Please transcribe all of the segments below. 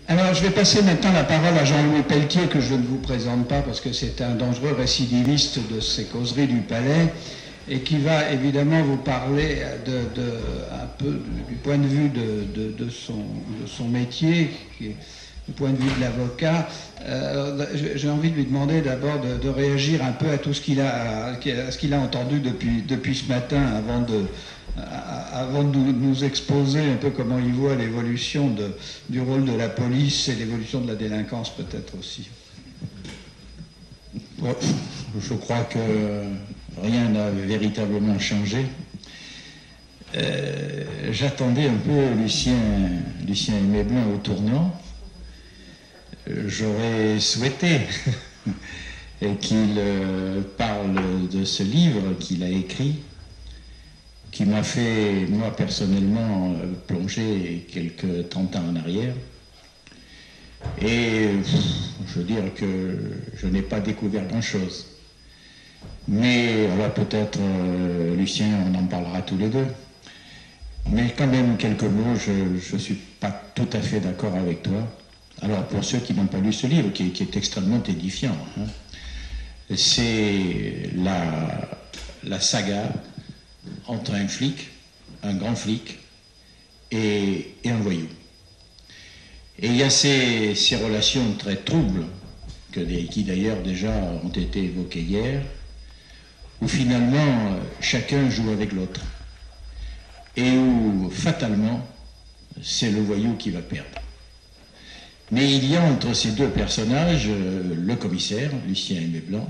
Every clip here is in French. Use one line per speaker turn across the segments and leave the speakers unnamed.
Alors, je vais passer maintenant la parole à Jean-Louis Pelletier, que je ne vous présente pas parce que c'est un dangereux récidiviste de ces causeries du Palais, et qui va évidemment vous parler un peu du point de vue de son métier, du point de vue de l'avocat. J'ai envie de lui demander d'abord de réagir un peu à tout ce qu'il a entendu depuis ce matin, avant de nous exposer un peu comment il voit l'évolution du rôle de la police et l'évolution de la délinquance peut-être aussi.
Je crois que rien n'a véritablement changé. J'attendais un peu Lucien Aimé Blanc au tournant. J'aurais souhaité qu'il parle de ce livre qu'il a écrit, qui m'a fait, moi personnellement, plonger quelques 30 ans en arrière. Et je veux dire que je n'ai pas découvert grand-chose. Mais peut-être, Lucien, on en parlera tous les deux. Mais quand même, quelques mots, je ne suis pas tout à fait d'accord avec toi. Alors, pour ceux qui n'ont pas lu ce livre, qui est extrêmement édifiant, hein, c'est la saga entre un flic, un grand flic, et un voyou. Et il y a ces relations très troubles, qui d'ailleurs déjà ont été évoquées hier, où finalement chacun joue avec l'autre, et où fatalement c'est le voyou qui va perdre. Mais il y a entre ces deux personnages le commissaire, Lucien Aimé Blanc,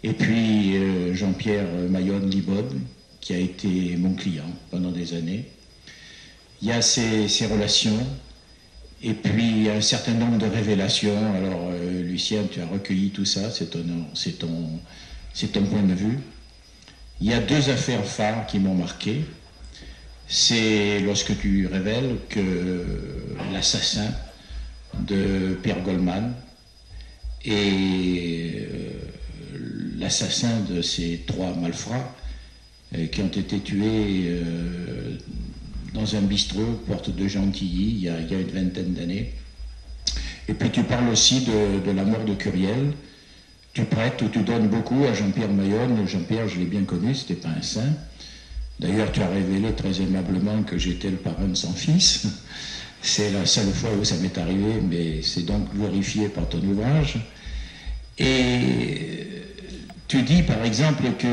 et puis Jean-Pierre Mayonne-Libod, qui a été mon client pendant des années. Il y a ces relations, et puis un certain nombre de révélations. Alors Lucien, tu as recueilli tout ça, c'est ton point de vue. Il y a deux affaires phares qui m'ont marqué. C'est lorsque tu révèles que l'assassin de Pierre Goldman et l'assassin de ces trois malfrats qui ont été tués dans un bistrot, porte de Gentilly, il y a une vingtaine d'années. Et puis tu parles aussi de la mort de Curiel. Tu prêtes ou tu donnes beaucoup à Jean-Pierre Mayonne. Jean-Pierre, je l'ai bien connu, c'était pas un saint. D'ailleurs, tu as révélé très aimablement que j'étais le parrain de son fils. C'est la seule fois où ça m'est arrivé, mais c'est donc glorifié par ton ouvrage. Et tu dis par exemple que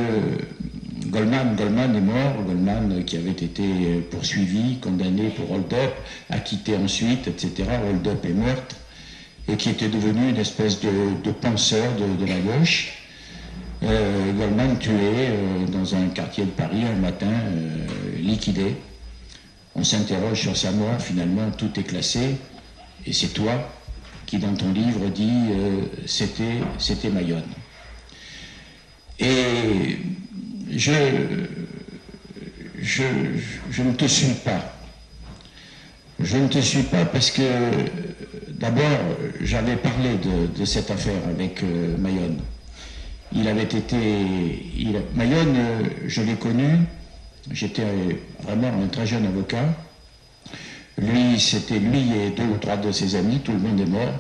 Goldman est mort, Goldman qui avait été poursuivi, condamné pour hold-up, acquitté ensuite, etc. Hold-up et meurtre, et qui était devenu une espèce de penseur de la gauche. Goldman tué dans un quartier de Paris un matin, liquidé. On s'interroge sur sa mort, finalement tout est classé, et c'est toi qui dans ton livre dis c'était Mayonne. Et je ne te suis pas. Je ne te suis pas parce que d'abord j'avais parlé de cette affaire avec Mayonne. Mayonne, je l'ai connu, j'étais vraiment un très jeune avocat. Lui et deux ou trois de ses amis, tout le monde est mort,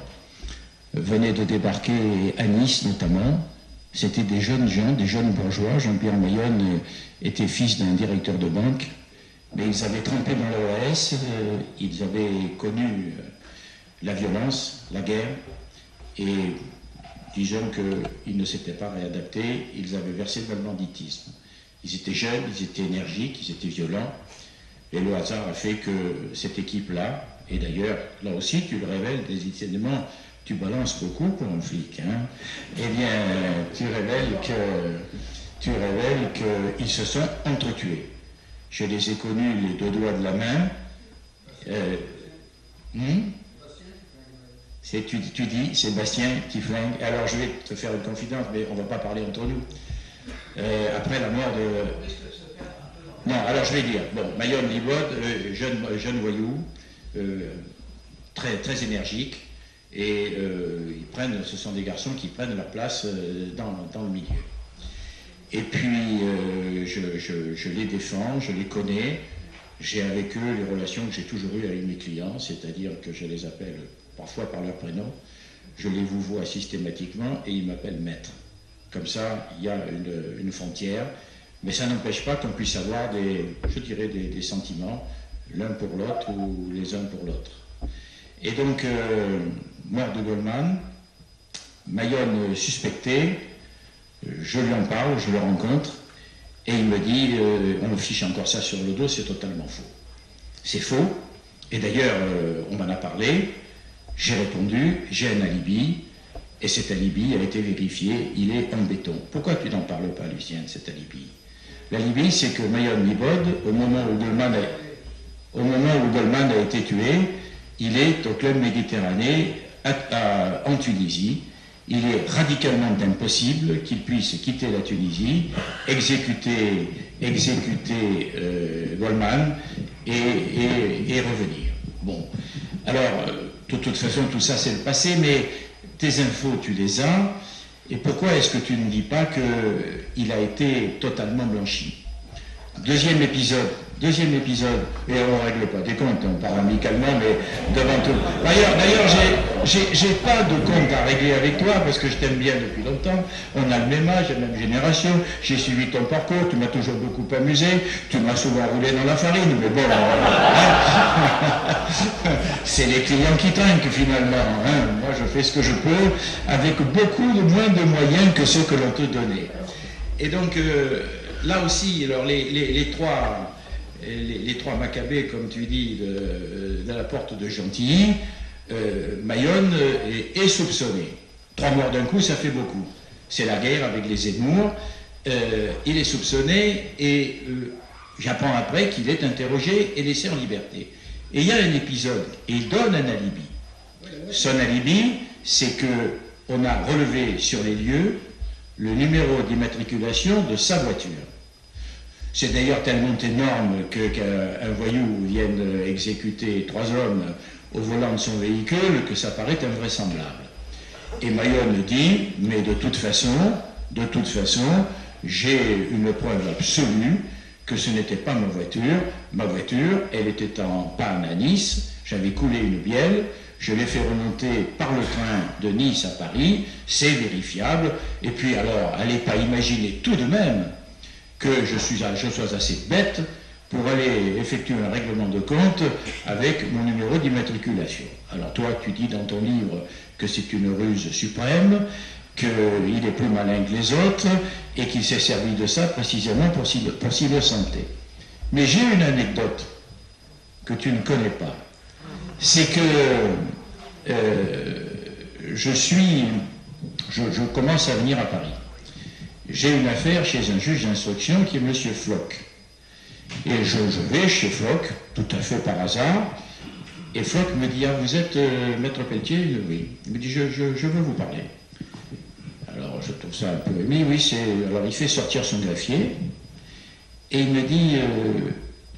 venaient de débarquer à Nice notamment. C'était des jeunes gens, des jeunes bourgeois. Jean-Pierre Mayonne était fils d'un directeur de banque, mais ils avaient trempé dans l'OAS, ils avaient connu la violence, la guerre, et disons qu'ils ne s'étaient pas réadaptés, ils avaient versé dans le banditisme. Ils étaient jeunes, ils étaient énergiques, ils étaient violents, et le hasard a fait que cette équipe-là, et d'ailleurs, là aussi, tu le révèles, décidément, tu balances beaucoup pour un flic, hein. Eh bien, tu révèles qu'ils se sont entretués. Je les ai connus les deux doigts de la main. Tu dis, Sébastien qui flingue. Alors, je vais te faire une confidence, mais on ne va pas parler entre nous. Après la mort de... Non, alors je vais dire. Bon, Mayonne Libod, jeune voyou, très, très énergique. Et ce sont des garçons qui prennent leur place dans le milieu. Et puis je les défends, je les connais, J'ai avec eux les relations que j'ai toujours eues avec mes clients, c'est-à-dire que je les appelle parfois par leur prénom, je les vouvoie systématiquement et ils m'appellent maître. Comme ça, il y a une frontière, mais ça n'empêche pas qu'on puisse avoir des sentiments, l'un pour l'autre ou les uns pour l'autre. Et donc, mort de Goldman, Mayonne suspecté, je lui en parle, je le rencontre, et il me dit, on me fiche encore ça sur le dos, c'est totalement faux. C'est faux, et d'ailleurs, on m'en a parlé, j'ai répondu, j'ai un alibi, et cet alibi a été vérifié, il est en béton. Pourquoi tu n'en parles pas, Lucien, de cet alibi? L'alibi, c'est que Mayonne Libod, au moment où Goldman a été tué, il est au club Méditerranée en Tunisie. Il est radicalement impossible qu'il puisse quitter la Tunisie, exécuter Goldman et revenir. Bon, alors, de toute façon, tout ça c'est le passé, mais tes infos, tu les as, et pourquoi est-ce que tu ne dis pas qu'il a été totalement blanchi? Deuxième épisode, et on ne règle pas des comptes, on parle amicalement, mais devant tout. D'ailleurs, j'ai pas de compte à régler avec toi, parce que je t'aime bien depuis longtemps, on a le même âge, la même génération, j'ai suivi ton parcours, tu m'as toujours beaucoup amusé, tu m'as souvent roulé dans la farine, mais bon, c'est les clients qui trinquent finalement, hein. Moi je fais ce que je peux, avec beaucoup moins de moyens que ceux que l'on te donnait. Et donc, là aussi, alors les trois Maccabées, comme tu dis, de la porte de Gentilly, Mayonne est soupçonné. 3 morts d'un coup, ça fait beaucoup. C'est la guerre avec les Zemmour. Il est soupçonné et j'apprends après qu'il est interrogé et laissé en liberté. Et il y a un épisode, et il donne un alibi. Son alibi, c'est qu'on a relevé sur les lieux le numéro d'immatriculation de sa voiture. C'est d'ailleurs tellement énorme qu'un voyou vienne exécuter 3 hommes au volant de son véhicule que ça paraît invraisemblable. Et Mayonne dit, mais de toute façon, j'ai une preuve absolue que ce n'était pas ma voiture. Ma voiture, elle était en panne à Nice, j'avais coulé une bielle, je l'ai fait remonter par le train de Nice à Paris, c'est vérifiable. Et puis alors, allez pas imaginer tout de même que je sois assez bête pour aller effectuer un règlement de compte avec mon numéro d'immatriculation. Alors toi, tu dis dans ton livre que c'est une ruse suprême, qu'il est plus malin que les autres et qu'il s'est servi de ça précisément pour s'innocenter. Mais j'ai une anecdote que tu ne connais pas. C'est que je commence à venir à Paris. J'ai une affaire chez un juge d'instruction qui est M. Floch. Et je vais chez Floch, tout à fait par hasard, et Floch me dit, ah, vous êtes maître Pelletier? Oui. Il me dit, je veux vous parler. Alors je trouve ça un peu ému, oui, alors il fait sortir son greffier, et il me dit,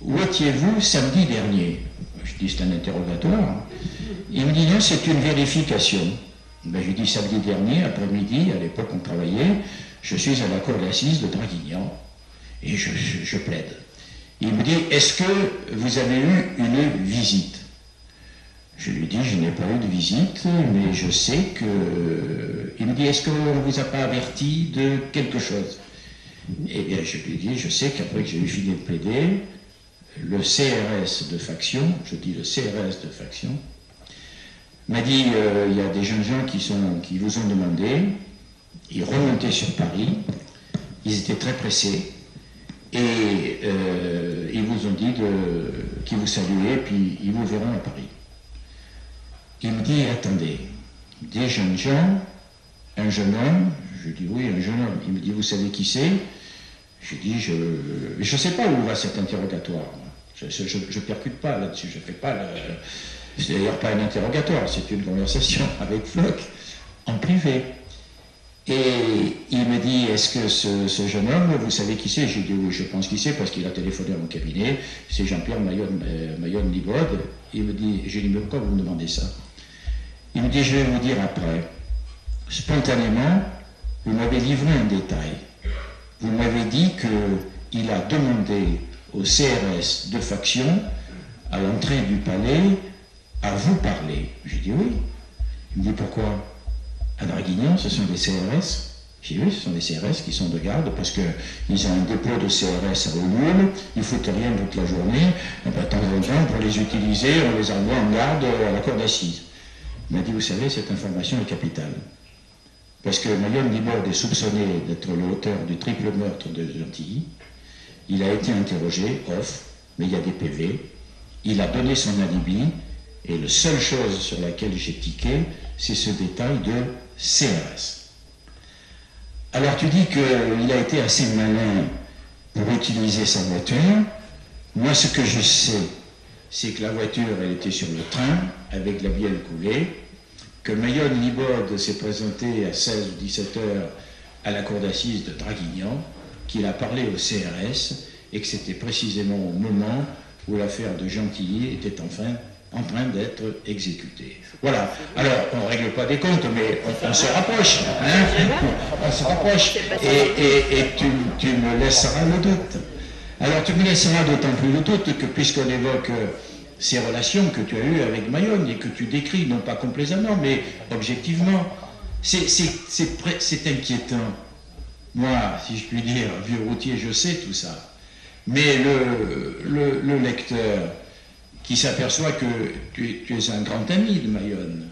où étiez-vous samedi dernier? Je dis, c'est un interrogatoire. Il me dit, non, c'est une vérification. Ben, je lui dis, samedi dernier, après-midi, à l'époque on travaillait, je suis à la cour d'assises de Draguignan, et je plaide. Il me dit, est-ce que vous avez eu une visite? Je lui dis, je n'ai pas eu de visite, mais je sais que... Il me dit, est-ce qu'on ne vous a pas averti de quelque chose? Eh bien, je lui dis, je sais qu'après que j'ai eu fini de plaider, le CRS de faction, je dis le CRS de faction, m'a dit, il y a des jeunes gens qui vous ont demandé, ils remontaient sur Paris, ils étaient très pressés, et ils vous ont dit qu'ils vous saluaient, puis ils vous verront à Paris. Il me dit, attendez, des jeunes gens, un jeune homme, je dis oui, un jeune homme. Il me dit, vous savez qui c'est? Je dis, je ne sais pas où va cet interrogatoire. Je ne percute pas là-dessus, je ne fais pas... C'est d'ailleurs pas un interrogatoire, c'est une conversation avec Floch, en privé. Et il me dit, est-ce que ce jeune homme, vous savez qui c'est? J'ai dit, oui, je pense qui c'est, parce qu'il a téléphoné à mon cabinet, c'est Jean-Pierre Mayonne Libod. Il me dit, j'ai dit, mais pourquoi vous me demandez ça? Il me dit, je vais vous dire après. Spontanément, vous m'avez livré un détail. Vous m'avez dit qu'il a demandé au CRS de faction, à l'entrée du palais, à vous parler. J'ai dit oui. Il me dit pourquoi? À Draguignan, ce sont des CRS. J'ai dit oui, ce sont des CRS qui sont de garde parce qu'ils ont un dépôt de CRS à Aulnoul, ils ne foutent rien toute la journée, et bien, de temps en temps, pour les utiliser, on les envoie en garde à la cour d'assises. Il m'a dit, vous savez, cette information est capitale. Parce que Mayone Libord est soupçonné d'être l'auteur du triple meurtre de Gentilly. Il a été interrogé, off, mais il y a des PV. Il a donné son alibi, et la seule chose sur laquelle j'ai tiqué, c'est ce détail de CRS. Alors tu dis qu'il a été assez malin pour utiliser sa voiture. Moi, ce que je sais, c'est que la voiture, elle était sur le train, avec la bielle coulée, que Mayone Libord s'est présenté à 16 ou 17 heures à la cour d'assises de Draguignan, qu'il a parlé au CRS, et que c'était précisément au moment où l'affaire de Gentilly était enfin en train d'être exécutée. Voilà. Alors, on ne règle pas des comptes, mais on se rapproche. Hein, on se rapproche. Et tu me laisseras le doute. Alors, tu me laisseras d'autant plus le doute que, puisqu'on évoque ces relations que tu as eues avec Mayone et que tu décris, non pas complaisamment, mais objectivement, c'est inquiétant. Moi, si je puis dire, vieux routier, je sais tout ça. Mais le lecteur qui s'aperçoit que tu es un grand ami de Mayone,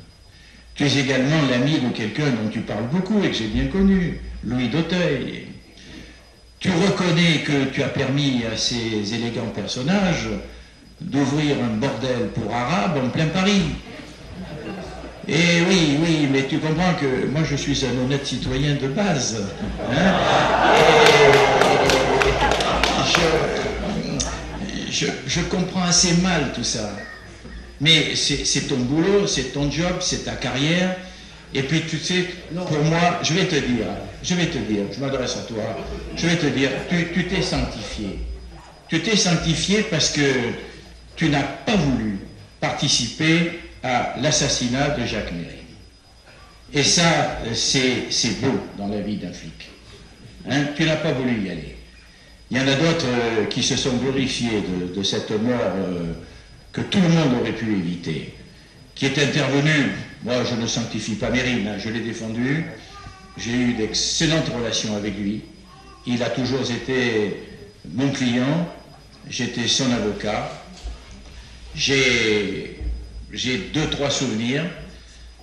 tu es également l'ami de quelqu'un dont tu parles beaucoup et que j'ai bien connu, Louis d'Auteuil. Tu reconnais que tu as permis à ces élégants personnages d'ouvrir un bordel pour Arabes en plein Paris. Et oui, mais tu comprends que moi je suis un honnête citoyen de base. Hein, je comprends assez mal tout ça. Mais c'est ton boulot, c'est ton job, c'est ta carrière. Et puis tu sais, pour moi, je vais te dire, je m'adresse à toi, je vais te dire, tu t'es sanctifié. Tu t'es sanctifié parce que tu n'as pas voulu participer à l'assassinat de Jacques Mérine. Et ça, c'est beau dans la vie d'un flic. Hein, tu n'as pas voulu y aller. Il y en a d'autres qui se sont glorifiés de cette mort que tout le monde aurait pu éviter, qui est intervenu. Moi, je ne sanctifie pas Mérine, hein, je l'ai défendu. J'ai eu d'excellentes relations avec lui. Il a toujours été mon client. J'étais son avocat. J'ai 2-3 souvenirs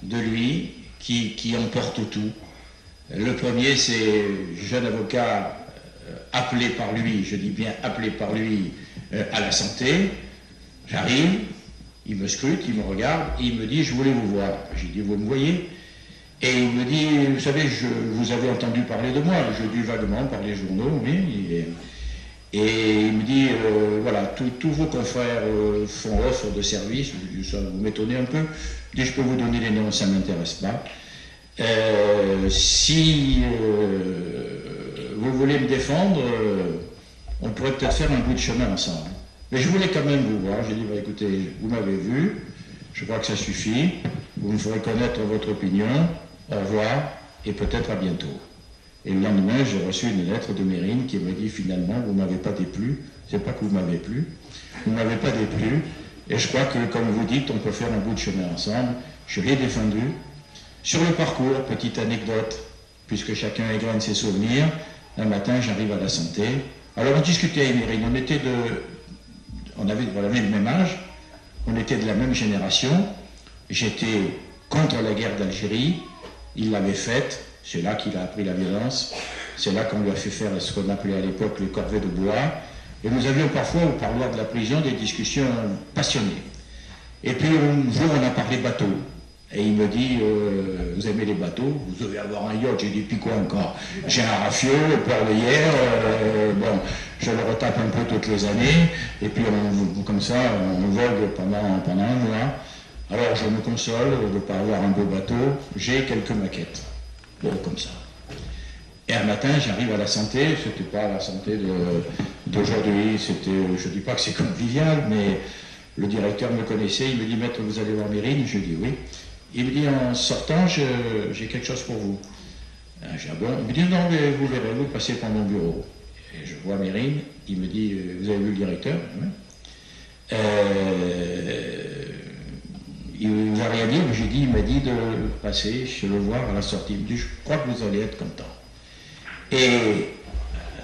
de lui qui emportent tout. Le premier, c'est jeune avocat appelé par lui, je dis bien appelé par lui à la santé. J'arrive, il me scrute, il me regarde, et il me dit, je voulais vous voir. J'ai dit, vous me voyez? Et il me dit, vous savez, vous avez entendu parler de moi. Je dis vaguement par les journaux, oui. Et il me dit, voilà, tous vos confrères font offre de service. Je dis, ça vous m'étonnez un peu. Je dis, je peux vous donner les noms, ça ne m'intéresse pas. Si vous voulez me défendre, on pourrait peut-être faire un bout de chemin ensemble. Mais je voulais quand même vous voir. J'ai dit, bah, écoutez, vous m'avez vu, je crois que ça suffit. Vous me ferez connaître votre opinion. Au revoir et peut-être à bientôt. Et le lendemain, j'ai reçu une lettre de Mérine qui me dit finalement, vous ne m'avez pas déplu. C'est pas que vous m'avez plu, vous ne m'avez pas déplu. Et je crois que, comme vous dites, on peut faire un bout de chemin ensemble. Je l'ai défendu. Sur le parcours, petite anecdote, puisque chacun égrène ses souvenirs, un matin, j'arrive à la santé. Alors on discutait avec Mérine, on avait voilà, le même âge, on était de la même génération. J'étais contre la guerre d'Algérie, il l'avait faite, c'est là qu'il a appris la violence, c'est là qu'on lui a fait faire ce qu'on appelait à l'époque le corvée de bois, et nous avions parfois au parloir de la prison des discussions passionnées. Et puis un jour on a parlé bateau, et il me dit, vous aimez les bateaux, vous devez avoir un yacht. J'ai dit, puis quoi encore? J'ai un rafio, le port de hier, bon, je le retape un peu toutes les années, et puis comme ça, on vogue pendant un mois. Alors je me console de ne pas avoir un beau bateau, j'ai quelques maquettes. Bon, comme ça. Et un matin, j'arrive à la santé, c'était pas la santé d'aujourd'hui, c'était, je dis pas que c'est convivial, mais le directeur me connaissait, il me dit, maître, vous allez voir Mérine? Je dis oui. Il me dit, en sortant, j'ai quelque chose pour vous. J'ai dit, ah bon? Il me dit, non, mais vous verrez, vous passez par mon bureau. Et je vois Mérine, il me dit, vous avez vu le directeur? Il ne va rien dire, j'ai dit, il m'a dit de passer chez le voir à la sortie. Il me dit, je crois que vous allez être content. Et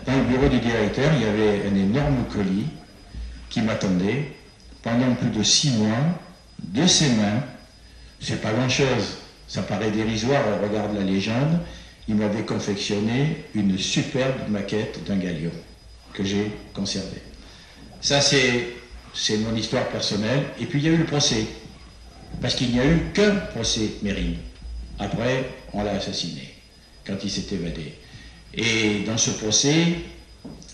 dans le bureau du directeur, il y avait un énorme colis qui m'attendait pendant plus de 6 mois, de ses mains. C'est pas grand-chose, ça paraît dérisoire, on regarde la légende. Il m'avait confectionné une superbe maquette d'un galion que j'ai conservé. Ça, c'est mon histoire personnelle. Et puis il y a eu le procès. Parce qu'il n'y a eu qu'un procès Mérine. Après, on l'a assassiné, quand il s'est évadé. Et dans ce procès,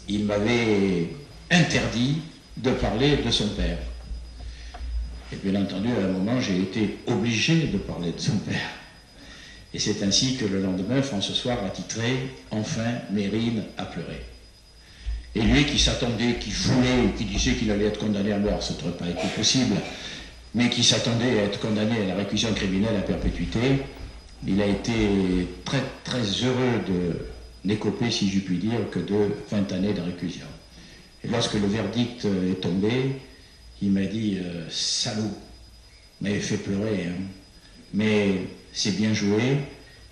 il m'avait interdit de parler de son père. Et bien entendu, à un moment, j'ai été obligé de parler de son père. Et c'est ainsi que le lendemain, François Soir a titré « Enfin, Mérine a pleuré ». Et lui qui s'attendait, qui voulait, qui disait qu'il allait être condamné à mort, ce n'aurait pas été possible, mais qui s'attendait à être condamné à la réclusion criminelle à perpétuité, il a été très très heureux de n'écoper, si je puis dire, que de 20 années de réclusion. Et lorsque le verdict est tombé, il m'a dit « Salaud, m'avait fait pleurer, hein. Mais c'est bien joué ».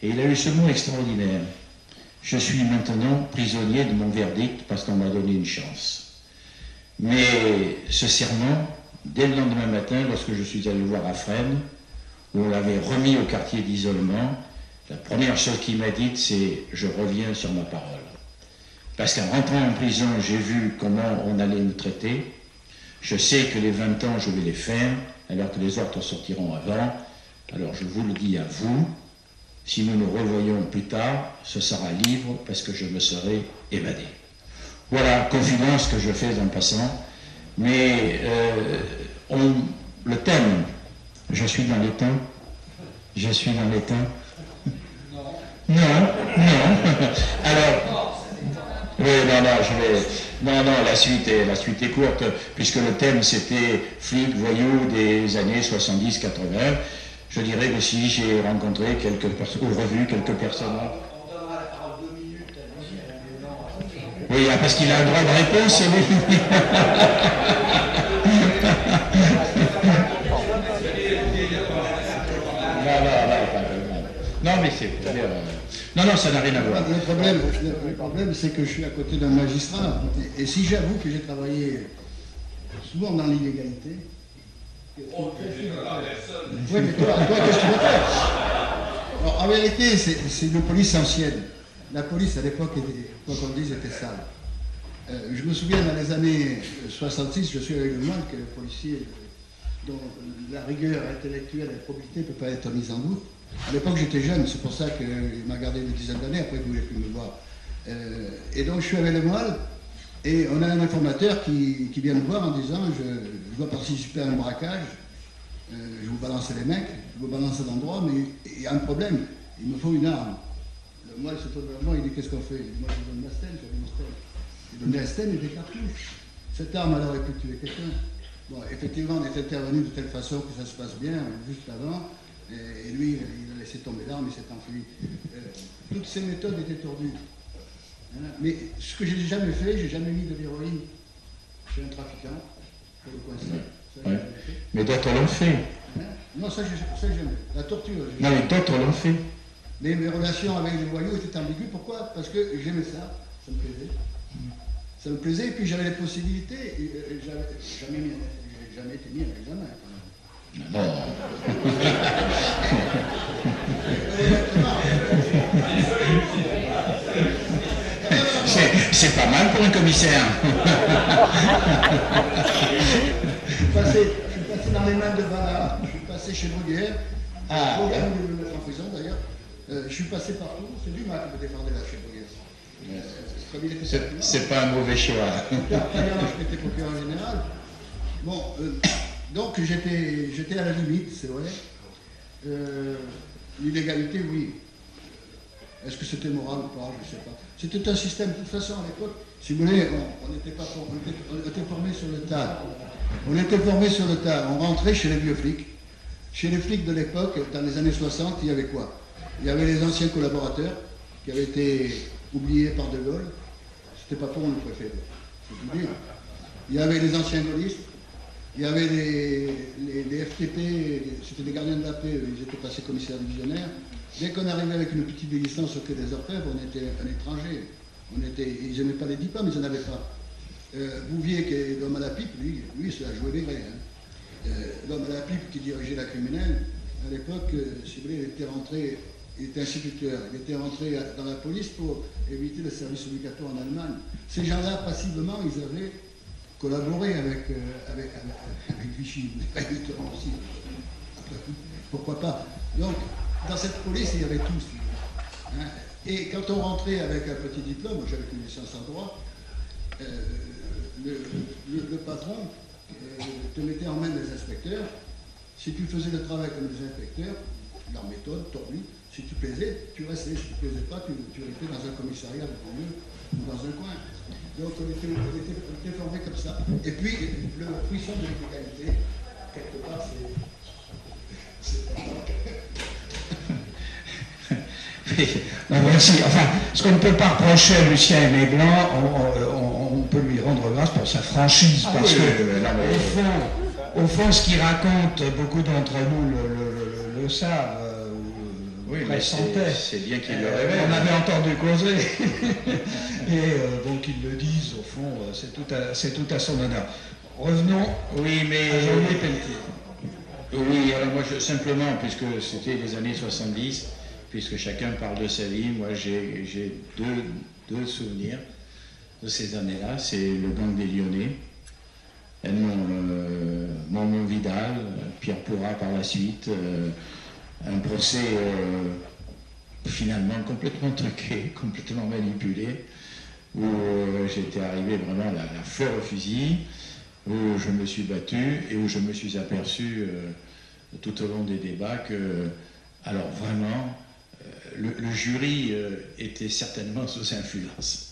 Et il a eu ce mot extraordinaire. « Je suis maintenant prisonnier de mon verdict parce qu'on m'a donné une chance ». Mais ce serment, dès le lendemain matin, lorsque je suis allé le voir à Fresnes, où on l'avait remis au quartier d'isolement, la première chose qu'il m'a dite, c'est « je reviens sur ma parole ». Parce qu'en rentrant en prison, j'ai vu comment on allait nous traiter. Je sais que les 20 ans, je vais les faire, alors que les autres sortiront avant. Alors je vous le dis à vous, si nous nous revoyons plus tard, ce sera libre parce que je me serai évadé. Voilà, confidence que je fais en passant. Mais le thème, je suis dans les temps, je suis dans les temps. Non, non. Alors, oui, non, la suite est courte, puisque le thème c'était flic, voyou des années 70-80. Je dirais que si j'ai rencontré quelques personnes, ou revu quelques personnes. Oui, parce qu'il a un droit de réponse, oui. Non, mais c'est... Non, ça n'a rien à voir.
Le problème, c'est que je suis à côté d'un magistrat. Et si j'avoue que j'ai travaillé souvent dans l'illégalité... Oui, mais toi, qu'est-ce que tu vas faire? Alors, en vérité, c'est une police ancienne. La police, à l'époque, quoi qu'on dise, était sale. Je me souviens, dans les années 66, je suis avec le moine, que le policier dont la rigueur intellectuelle et la probité ne peut pas être mise en doute. À l'époque, j'étais jeune, c'est pour ça qu'il m'a gardé une dizaine d'années, après il ne voulait plus me voir. Et donc, je suis avec le moine, et on a un informateur qui vient nous voir en disant « je dois participer à un braquage, je vous balance les mecs, je vous balance l'endroit, mais il y a un problème, il me faut une arme. » Le moine se tourne vers moi, il dit « qu'est-ce qu'on fait ?» Il dit « moi, je donne ma stèle, j'avais une stèle. » Il donne la stèle et des cartouches. Cette arme, elle aurait pu tuer quelqu'un. Bon, effectivement, on est intervenu de telle façon que ça se passe bien, juste avant. Et lui, il a laissé tomber l'arme, il s'est enfui. Toutes ces méthodes étaient tordues. Mais ce que je n'ai jamais fait, j'ai jamais mis de l'héroïne chez un trafiquant pour le coincer.
Ouais. Mais d'autres l'ont fait.
Non, ça j'ai jamais. La torture.
Non, mais d'autres l'ont fait.
Mais mes relations avec les voyous étaient ambiguës. Pourquoi? Parce que j'aimais ça, ça me plaisait. Ça me plaisait, et puis j'avais les possibilités. J'ai jamais été mis à l'examen.
Non. C'est pas mal pour un commissaire.
Je suis passé dans les mains de Ballard, je suis passé chez Bruguière, avant de me mettre en prison d'ailleurs. Je suis passé partout, c'est du mal qui me défendait là chez Bruguière.
C'est pas un mauvais choix.
J'étais procureur général. Bon, donc j'étais à la limite, c'est vrai. L'illégalité, oui. Est-ce que c'était moral ou pas? Je ne sais pas. C'était un système, de toute façon, à l'époque, si vous voulez, on était formés sur le tas. On était formés sur le tas. On rentrait chez les vieux flics. Chez les flics de l'époque, dans les années 60, il y avait quoi? Il y avait les anciens collaborateurs qui avaient été oubliés par De Gaulle. C'était pas pour le préfet. C'est tout dire. Il y avait les anciens gaullistes, il y avait les FTP, c'était des gardiens de la paix, ils étaient passés commissaires divisionnaires. Dès qu'on arrivait avec une petite distance au quai des Orfèvres, on était un étranger. Ils n'aimaient pas les diplômes, ils n'en avaient pas. Bouvier, qui est l'homme à la pipe, lui il se la jouait des vrais. Hein. L'homme à la pipe qui dirigeait la criminelle, à l'époque, si vous voulez, il était instituteur, il était rentré dans la police pour éviter le service obligatoire en Allemagne. Ces gens-là, passivement, ils avaient collaboré avec Vichy, évidemment aussi. Pourquoi pas. Donc, dans cette police, il y avait tout. Hein. Et quand on rentrait avec un petit diplôme, j'avais une licence en droit, le patron te mettait en main des inspecteurs. Si tu faisais le travail comme les inspecteurs, leur méthode, tordue, si tu plaisais, tu restais. Si tu ne plaisais pas, tu étais dans un commissariat de banlieue ou dans un coin. Donc on était formés comme ça. Et puis, le frisson de l'égalité, quelque part,
Non, merci. Enfin, ce qu'on ne peut pas reprocher à Lucien Aimé Blanc, on peut lui rendre grâce pour sa franchise, parce que, au fond, ce qu'il raconte, beaucoup d'entre nous le savent.
Oui, mais c'est bien qu'il le révèle.
On avait entendu causer. Et donc ils le disent, au fond, c'est tout à son honneur. Revenons à Jean-Louis Pelletier.
Oui, alors moi, simplement, puisque c'était les années 70, puisque chacun parle de sa vie, moi j'ai deux souvenirs de ces années-là. C'est le gang des Lyonnais, Edmond Vidal, Pierre Pourrat par la suite, un procès finalement complètement truqué, complètement manipulé, où j'étais arrivé vraiment la fleur au fusil, où je me suis battu et où je me suis aperçu tout au long des débats que, alors vraiment, le jury était certainement sous influence.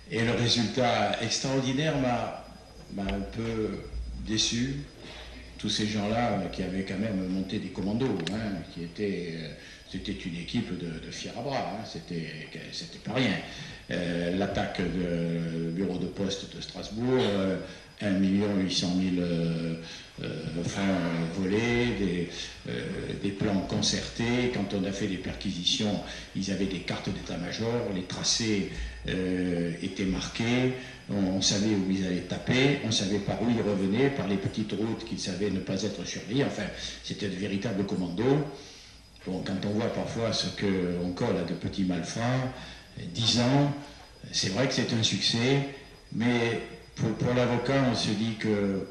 Et le résultat extraordinaire m'a un peu déçu. Tous ces gens-là qui avaient quand même monté des commandos, hein, c'était une équipe de fiers à bras, hein, c'était pas rien. L'attaque du bureau de poste de Strasbourg, 1 800 000 francs volés, des plans concertés. Quand on a fait des perquisitions, ils avaient des cartes d'état-major, les tracés étaient marqués, on savait où ils allaient taper, on savait par où ils revenaient, par les petites routes qu'ils savaient ne pas être surveillées. Enfin, c'était de véritables commandos. Bon, quand on voit parfois ce qu'on colle à de petits malfrats, 10 ans, c'est vrai que c'est un succès, mais pour l'avocat, on se dit que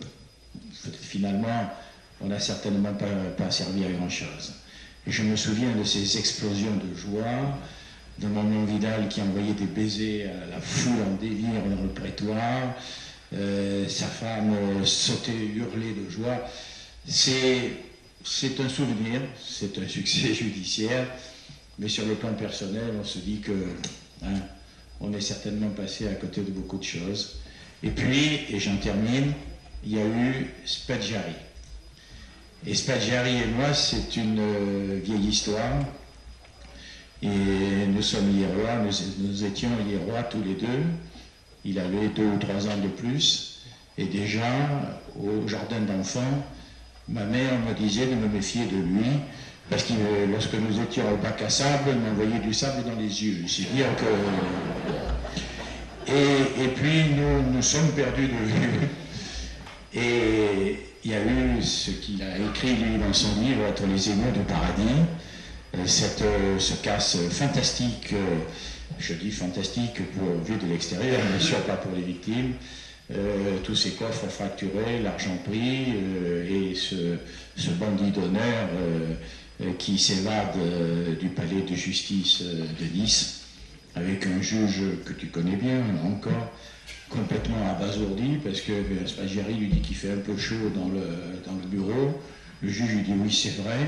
finalement, on n'a certainement pas servi à grand-chose. Et je me souviens de ces explosions de joie, de Edmond Vidal qui envoyait des baisers à la foule en délire dans le prétoire, sa femme sautait, hurlait de joie. C'est un souvenir, c'est un succès judiciaire, mais sur le plan personnel, on se dit que on est certainement passé à côté de beaucoup de choses. Et puis, et j'en termine, il y a eu Spaggiari. Et Spaggiari et moi, c'est une vieille histoire. Et nous sommes liérois, nous étions liérois tous les deux. Il avait 2 ou 3 ans de plus. Et déjà, au jardin d'enfants, ma mère me disait de me méfier de lui, parce que lorsque nous étions au bac à sable, il m'envoyait du sable dans les yeux. C'est dire que... Et puis nous sommes perdus de vue. Et il y a eu ce qu'il a écrit, lui, dans son livre, Entre les émeutes du paradis, ce casse fantastique, je dis fantastique vu de l'extérieur, bien sûr pas pour les victimes, tous ces coffres fracturés, l'argent pris, et ce bandit d'honneur qui s'évade du palais de justice de Nice, avec un juge que tu connais bien, là encore, complètement abasourdi, parce que Spaggiari lui dit qu'il fait un peu chaud dans le bureau. Le juge lui dit oui, c'est vrai.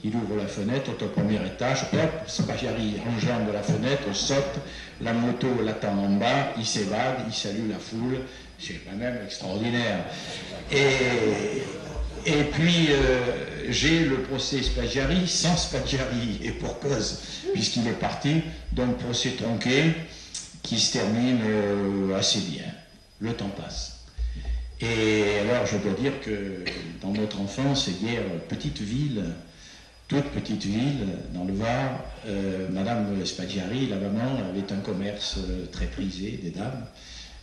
Il ouvre la fenêtre, au premier étage, hop, Spaggiari enjambe la fenêtre, saute, la moto l'attend en bas, il s'évade, il salue la foule. C'est quand même extraordinaire. Et puis, j'ai le procès Spaggiari sans Spaggiari, et pour cause, puisqu'il est parti, donc procès tronqué, qui se termine assez bien. Le temps passe. Et alors, je dois dire que dans notre enfance, hier, petite ville, toute petite ville, dans le Var, Madame Spaggiari, la maman, avait un commerce très prisé des dames.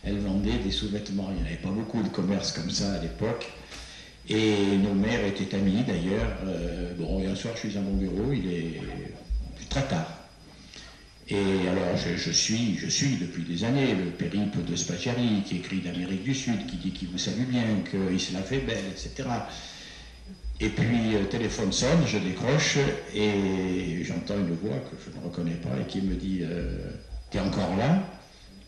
Elle vendait des sous-vêtements. Il n'y avait pas beaucoup de commerce comme ça à l'époque. Et nos mères étaient amies d'ailleurs. Bon, et un soir, je suis à mon bureau, il est très tard. Et alors, je suis depuis des années le périple de Spaggiari, qui écrit d'Amérique du Sud, qui dit qu'il vous salue bien, qu'il se la fait belle, etc. Et puis, le téléphone sonne, je décroche, et j'entends une voix que je ne reconnais pas, et qui me dit « T'es encore là ?»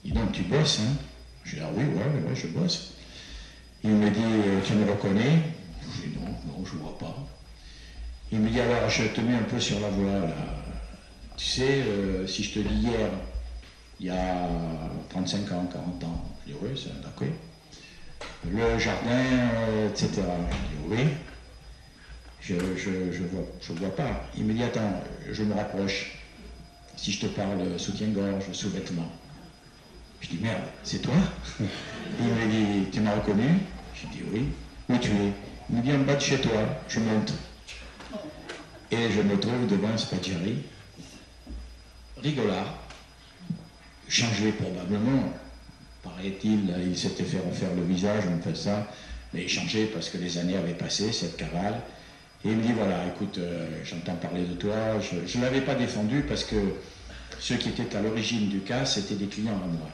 Il dit « Donc, tu bosses, hein ?» Je dis « Ah oui, ouais, je bosse. » Il me dit « Tu me reconnais ?» Je dis « Non, je ne vois pas. » Il me dit « Alors, je te mets un peu sur la voie, là. Tu sais, si je te dis hier, il y a 35 ans, 40 ans, je dis oui, c'est d'accord. Le jardin, etc. Je dis oui. Je vois pas. Il me dit attends, je me rapproche. Si je te parle soutien-gorge, sous-vêtements. Je dis merde, c'est toi? Il me dit tu m'as reconnu? Je dis oui. Où tu es? Il me dit en bas de chez toi. Je monte. Et je me trouve devant Spaggiari. Rigolard, changé probablement, paraît-il, il s'était fait refaire le visage, on fait ça, mais changé parce que les années avaient passé, cette cavale, et il me dit voilà, écoute, j'entends parler de toi, je ne l'avais pas défendu parce que ceux qui étaient à l'origine du cas, c'était des clients à moi.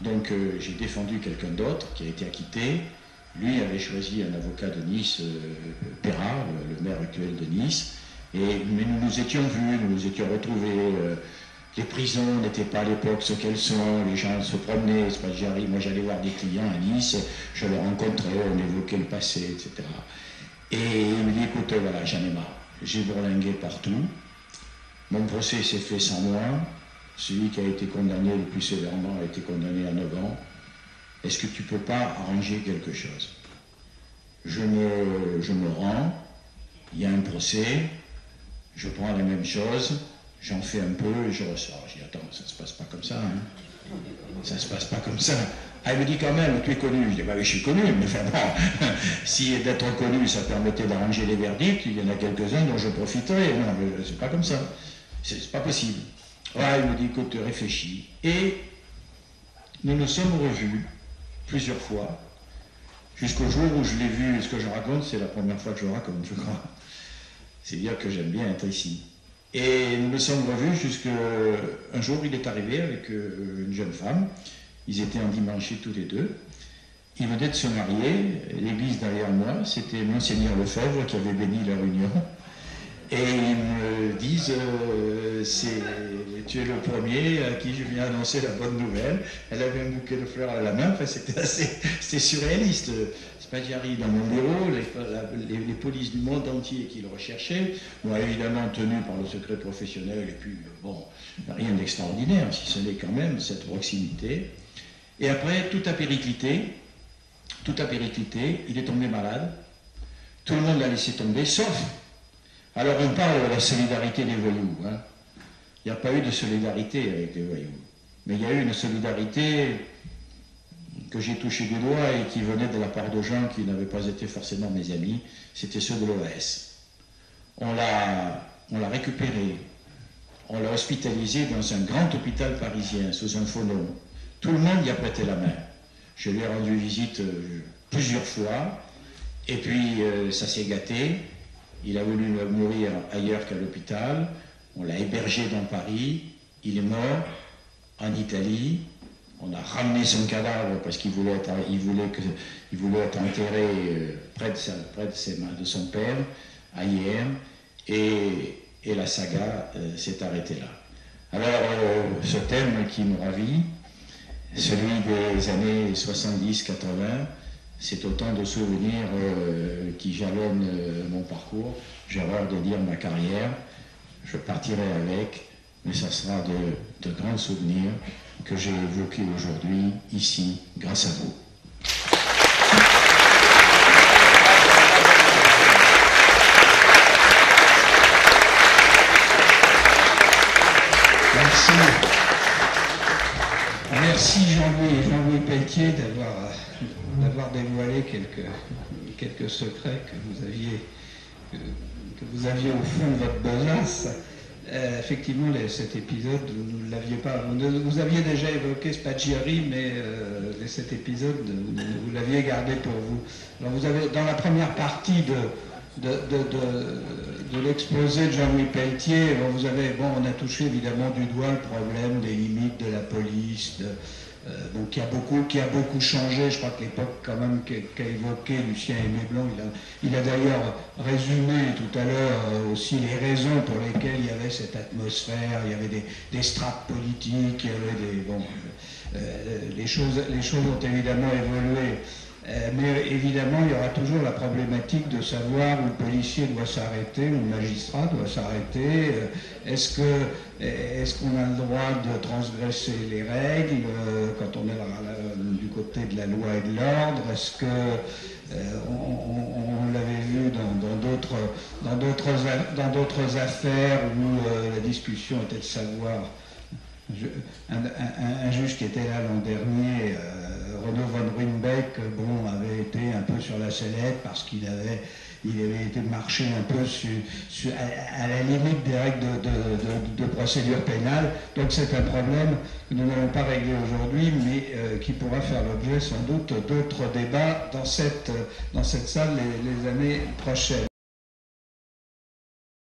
Donc j'ai défendu quelqu'un d'autre qui a été acquitté, lui avait choisi un avocat de Nice, Perra, le maire actuel de Nice, mais nous nous étions vus, nous nous étions retrouvés, les prisons n'étaient pas à l'époque ce qu'elles sont, les gens se promenaient, Spaggiari, moi j'allais voir des clients à Nice, je les rencontrais, on évoquait le passé, etc. Et il me dit, écoute, voilà, j'en ai marre, j'ai bourlingué partout, mon procès s'est fait sans moi, celui qui a été condamné le plus sévèrement a été condamné à 9 ans, est-ce que tu ne peux pas arranger quelque chose? Je me rends, il y a un procès, je prends la même chose, j'en fais un peu et je ressors. Je dis, attends, ça ne se passe pas comme ça, hein. Ça ne se passe pas comme ça. Ah, il me dit quand même, tu es connu. Je dis, bah oui, je suis connu, mais enfin bon, si d'être connu, ça permettait d'arranger les verdicts, il y en a quelques-uns dont je profiterai. Non, mais c'est pas comme ça. C'est pas possible. Ah, il me dit, écoute, réfléchis. Et nous nous sommes revus plusieurs fois, jusqu'au jour où je l'ai vu, ce que je raconte, c'est la première fois que je raconte, je crois. C'est dire que j'aime bien être ici. Et nous nous sommes revus jusqu'un jour, il est arrivé avec une jeune femme. Ils étaient endimanchés tous les deux. Ils venaient de se marier. L'église derrière moi, c'était Monseigneur Lefebvre qui avait béni leur union. Et ils me disent, tu es le premier à qui je viens annoncer la bonne nouvelle. Elle avait un bouquet de fleurs à la main, enfin, c'était surréaliste. Spaggiari dans mon bureau, les polices du monde entier qui le recherchaient, m'ont évidemment tenu par le secret professionnel, et puis bon, rien d'extraordinaire, si ce n'est quand même cette proximité. Et après, tout a périclité, il est tombé malade, tout le monde l'a laissé tomber, sauf... Alors on parle de la solidarité des voyous, hein. Il n'y a pas eu de solidarité avec les voyous, mais il y a eu une solidarité que j'ai touché du doigt et qui venait de la part de gens qui n'avaient pas été forcément mes amis, c'était ceux de l'OAS. On l'a récupéré, on l'a hospitalisé dans un grand hôpital parisien, sous un faux nom. Tout le monde y a prêté la main. Je lui ai rendu visite plusieurs fois, et puis ça s'est gâté. Il a voulu mourir ailleurs qu'à l'hôpital. On l'a hébergé dans Paris. Il est mort en Italie. On a ramené son cadavre parce qu'il voulait être enterré près de son père, à hier. Et la saga s'est arrêtée là. Alors, ce thème qui me ravit, celui des années 70-80, c'est autant de souvenirs qui jalonnent mon parcours. J'ai horreur de dire ma carrière. Je partirai avec, mais ça sera de grands souvenirs que j'ai évoqués aujourd'hui, ici, grâce à vous. Merci.
merci Jean-Louis Pelletier d'avoir dévoilé quelques secrets que vous aviez au fond de votre besace. Effectivement, cet épisode, vous ne l'aviez pas. Vous aviez déjà évoqué Spaghieri, mais cet épisode, vous l'aviez gardé pour vous. Alors, vous avez, dans la première partie de l'exposé de Jean-Louis Pelletier, on a touché évidemment du doigt le problème des limites de la police, qui a beaucoup changé. Je crois que l'époque quand même qu'a évoqué Lucien Aimé-Blanc, il a d'ailleurs résumé tout à l'heure aussi les raisons pour lesquelles il y avait cette atmosphère, il y avait des strates politiques, il y avait les choses ont évidemment évolué. Mais évidemment, il y aura toujours la problématique de savoir où le policier doit s'arrêter, où le magistrat doit s'arrêter. Est-ce qu'on a le droit de transgresser les règles quand on est du côté de la loi et de l'ordre? Est-ce que on l'avait vu dans d'autres affaires où la discussion était de savoir. Un juge qui était là l'an dernier, Renaud von Ruymbeck, avait été un peu sur la sellette parce qu'il avait été marché un peu à la limite des règles de procédure pénale. Donc c'est un problème que nous n'allons pas régler aujourd'hui, mais qui pourra faire l'objet sans doute d'autres débats dans cette salle les années prochaines.